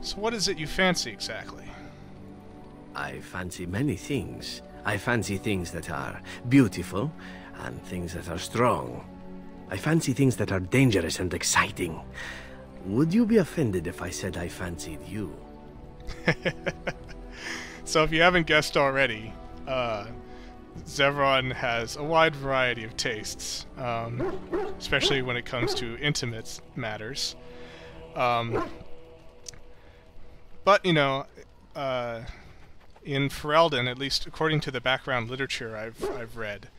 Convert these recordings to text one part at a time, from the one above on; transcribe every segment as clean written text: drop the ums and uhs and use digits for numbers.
So what is it you fancy exactly? I fancy many things. I fancy things that are beautiful and things that are strong. I fancy things that are dangerous and exciting. Would you be offended if I said I fancied you? So if you haven't guessed already, Zevran has a wide variety of tastes, especially when it comes to intimate matters. But, you know, in Ferelden, at least according to the background literature I've read,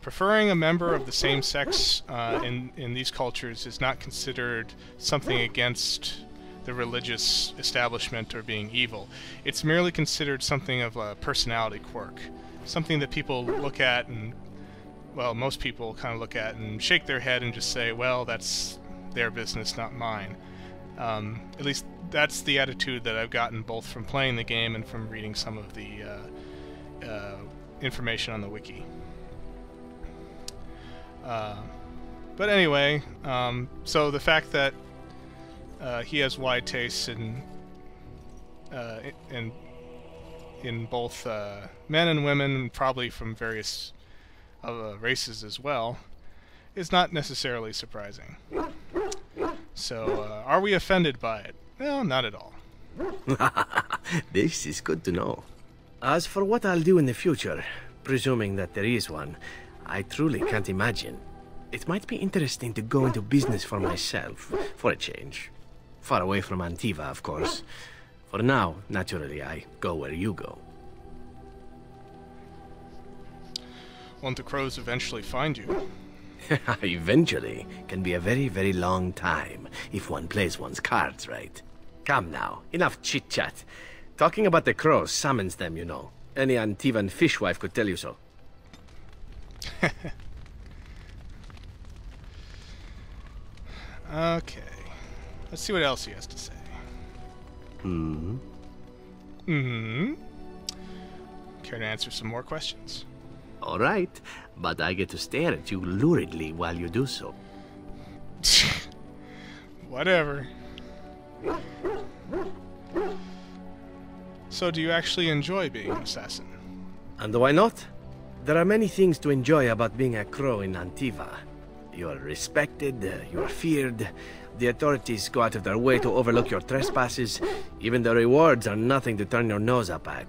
preferring a member of the same sex in these cultures is not considered something against the religious establishment or being evil. It's merely considered something of a personality quirk, something that people look at and, well, most people kind of look at and shake their head and just say, well, that's their business, not mine. At least that's the attitude that I've gotten both from playing the game and from reading some of the information on the wiki. But anyway, so the fact that he has wide tastes in both men and women, probably from various races as well, is not necessarily surprising. So, are we offended by it? Well, not at all. This is good to know. As for what I'll do in the future, presuming that there is one, I truly can't imagine. It might be interesting to go into business for myself, for a change. Far away from Antiva, of course. For now, naturally, I go where you go. Won't the crows eventually find you? Eventually can be a very, very long time, if one plays one's cards right. Come now, enough chit-chat. Talking about the crows summons them, you know. Any Antivan fishwife could tell you so. Okay. Let's see what else he has to say. Care to answer some more questions? All right, but I get to stare at you luridly while you do so. Whatever. So do you actually enjoy being an assassin? And why not? There are many things to enjoy about being a crow in Antiva. You are respected, you are feared, the authorities go out of their way to overlook your trespasses, even the rewards are nothing to turn your nose up at.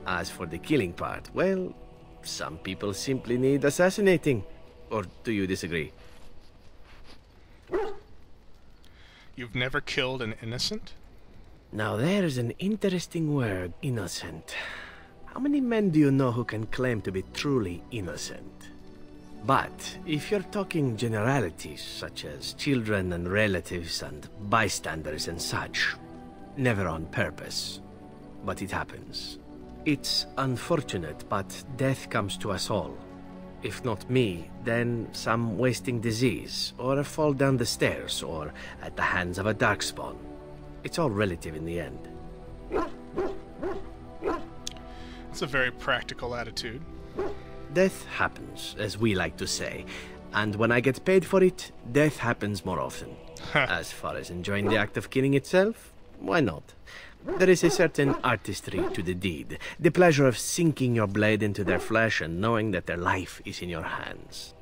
As for the killing part, well, some people simply need assassinating. Or do you disagree? You've never killed an innocent? Now there's an interesting word, innocent. How many men do you know who can claim to be truly innocent? But if you're talking generalities, such as children and relatives and bystanders and such, never on purpose. But it happens. It's unfortunate, but death comes to us all. If not me, then some wasting disease, or a fall down the stairs, or at the hands of a darkspawn. It's all relative in the end. It's a very practical attitude. Death happens, as we like to say, and when I get paid for it, death happens more often. As far as enjoying the act of killing itself, why not? There is a certain artistry to the deed, the pleasure of sinking your blade into their flesh and knowing that their life is in your hands.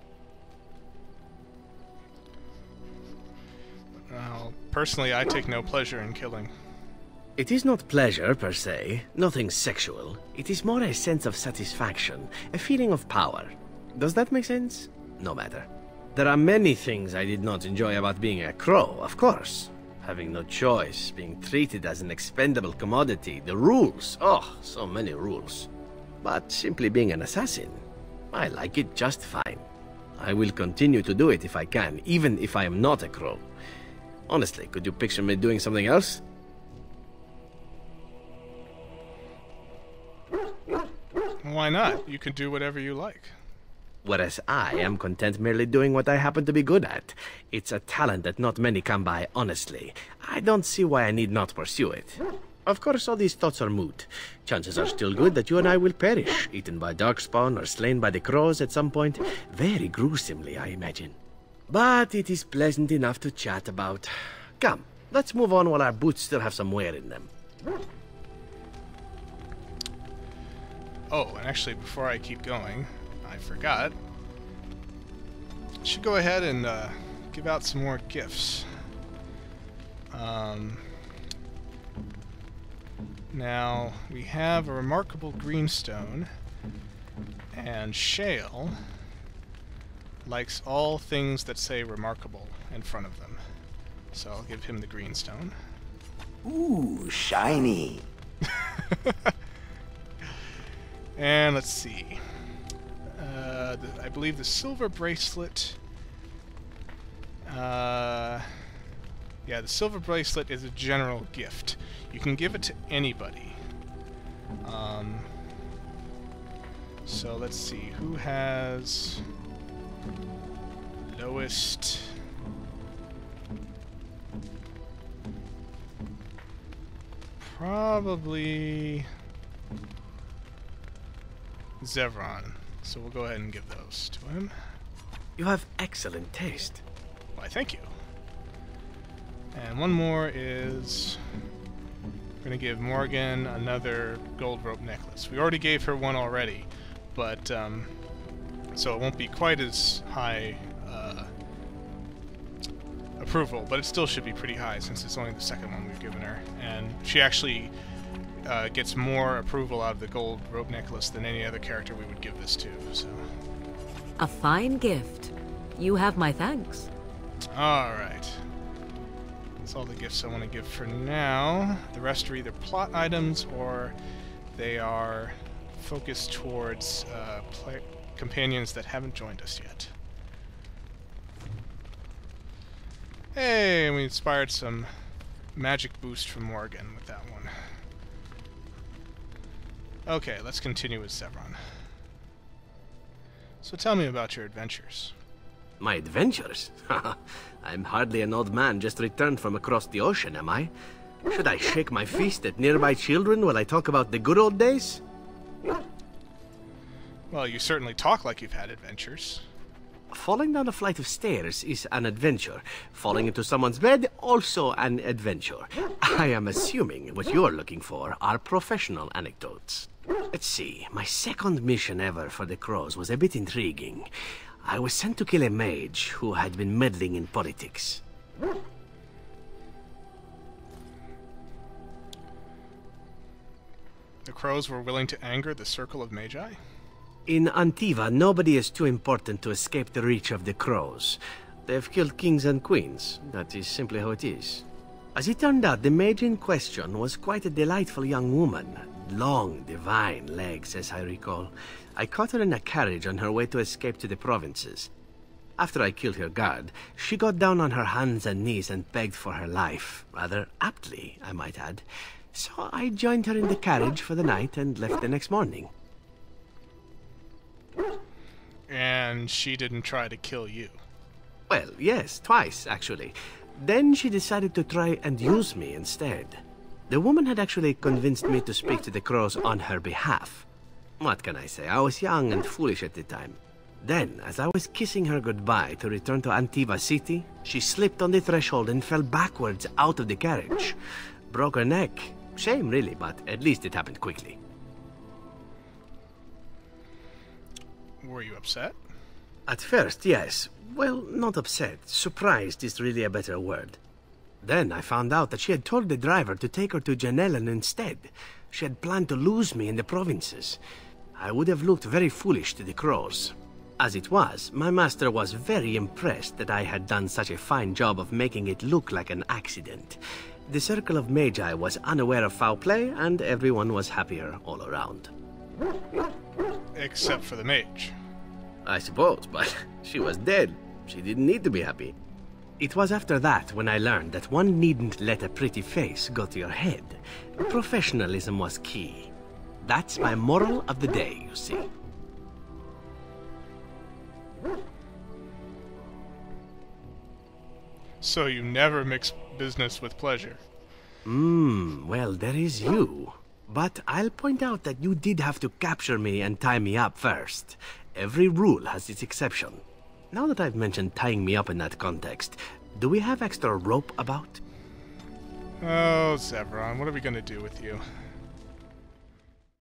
Well, personally, I take no pleasure in killing. It is not pleasure, per se, nothing sexual. It is more a sense of satisfaction, a feeling of power. Does that make sense? No matter. There are many things I did not enjoy about being a crow, of course. Having no choice, being treated as an expendable commodity, the rules, oh, so many rules. But simply being an assassin, I like it just fine. I will continue to do it if I can, even if I am not a crow. Honestly, could you picture me doing something else? Why not? You can do whatever you like. Whereas I am content merely doing what I happen to be good at. It's a talent that not many come by, honestly. I don't see why I need not pursue it. Of course, all these thoughts are moot. Chances are still good that you and I will perish, eaten by darkspawn or slain by the crows at some point. Very gruesomely, I imagine. But it is pleasant enough to chat about. Come, Let's move on while our boots still have some wear in them. Oh, and actually, before I keep going, I forgot. I should go ahead and give out some more gifts. Now, we have a remarkable greenstone, and Shale likes all things that say remarkable in front of them. So I'll give him the greenstone. Ooh, shiny. And let's see. I believe the silver bracelet... yeah, the silver bracelet is a general gift. You can give it to anybody. So let's see, who has lowest... Probably Zevran. So we'll go ahead and give those to him. You have excellent taste. Why, thank you. And one more is... We're going to give Morgan another gold rope necklace. We already gave her one already, but so it won't be quite as high approval, but it still should be pretty high since it's only the second one we've given her. And she actually gets more approval out of the gold rope necklace than any other character we would give this to, so... A fine gift. You have my thanks. Alright. That's all the gifts I want to give for now. The rest are either plot items or they are focused towards companions that haven't joined us yet. Hey, we inspired some magic boost from Morgan with that one. Okay, let's continue with Zevran. So tell me about your adventures. My adventures? I'm hardly an old man just returned from across the ocean, am I? Should I shake my fist at nearby children while I talk about the good old days? Well, you certainly talk like you've had adventures. Falling down a flight of stairs is an adventure. Falling into someone's bed, also an adventure. I am assuming what you're looking for are professional anecdotes. Let's see, my second mission ever for the Crows was a bit intriguing. I was sent to kill a mage who had been meddling in politics. The Crows were willing to anger the Circle of Magi? In Antiva, nobody is too important to escape the reach of the Crows. They've killed kings and queens. That is simply how it is. As it turned out, the mage in question was quite a delightful young woman. Long, divine legs, as I recall. I caught her in a carriage on her way to escape to the provinces. After I killed her guard, she got down on her hands and knees and begged for her life. Rather aptly, I might add. So I joined her in the carriage for the night and left the next morning. And she didn't try to kill you? Well, yes, twice, actually. Then she decided to try and use me instead. The woman had actually convinced me to speak to the Crows on her behalf. What can I say? I was young and foolish at the time. Then, as I was kissing her goodbye to return to Antiva City, she slipped on the threshold and fell backwards out of the carriage. Broke her neck. Shame, really, but at least it happened quickly. Were you upset? At first, yes. Well, not upset. Surprised is really a better word. Then I found out that she had told the driver to take her to Janellen instead. She had planned to lose me in the provinces. I would have looked very foolish to the Crows. As it was, my master was very impressed that I had done such a fine job of making it look like an accident. The Circle of Magi was unaware of foul play, and everyone was happier all around. Except for the mage. I suppose, but she was dead. She didn't need to be happy. It was after that when I learned that one needn't let a pretty face go to your head. Professionalism was key. That's my moral of the day, you see. So you never mix business with pleasure? Well, there is you. But I'll point out that you did have to capture me and tie me up first. Every rule has its exception. Now that I've mentioned tying me up in that context, do we have extra rope about? Oh, Zevran, what are we gonna do with you?